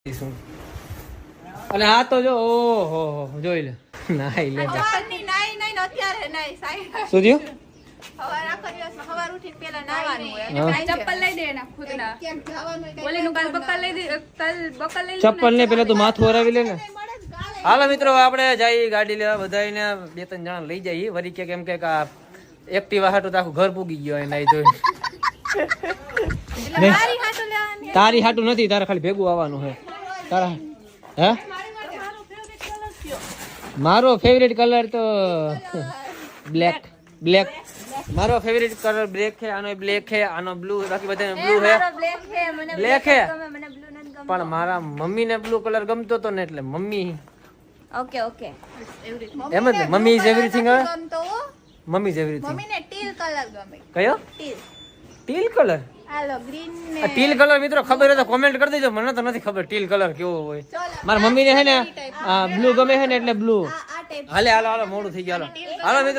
અને આ તો જો ઓહો જોઈ લે નાઈ લે સવારની નાઈ નહીં ને અત્યારે નાઈ સાઈ શું થયું સવાર આખો દિવસમાં સવાર ઉઠીને પહેલા નાવાનું હોય અને હા. ચપ્પલ લઈ દે એના ખુદના ક્યાંક જવાનું હોય ઓલીનું કાલ બક્કલ લઈ દે કાલ બક્કલ લઈ ચપ્પલ ને પેલા તું માથું હરાવી લે ને હાલો મિત્રો આપણે જઈએ ગાડી લેવા બધાને બે ત્રણ જણા લઈ જઈએ વરી કે કેમ કે આ એક્ટિવા હાટું તો આખું ઘર પૂગી ગયો નાઈ જોઈ એટલે મારી હાટો લેવાની તારી હાટું નથી તારે ખાલી ભેગું આવવાનું છે તારા હે મારો ફેવરેટ કલર તો બ્લેક બ્લેક મારો ફેવરેટ કલર બ્લેક છે આનો બ્લેક છે આનો બ્લુ બાકી બધા બ્લુ છે બ્લેક છે મને બ્લેક છે મને બ્લુ નથી ગમતો પણ મારા મમ્મીને બ્લુ કલર ગમતો તો ને એટલે મમ્મી ઓકે ઓકે એમ જ ને મમ્મી ઇઝ એવરીથિંગ ગમતો મમ્મી ઇઝ એવરીથિંગ મમ્મીને ટીલ કલર ગમે કયો ટીલ ટીલ કલર હાલો ગ્રીન ને આ ટીલ કલર મિત્રો ખબર હોય તો કોમેન્ટ કરી દેજો મને તો નથી ખબર ટીલ કલર કેવો હોય મારા મમ્મીને છે ને બ્લુ ગમે છે ને એટલે બ્લુ આ ટાઈપ હાલે હાલો હાલો મોડું થઈ ગયું હાલો હાલો મિત્રો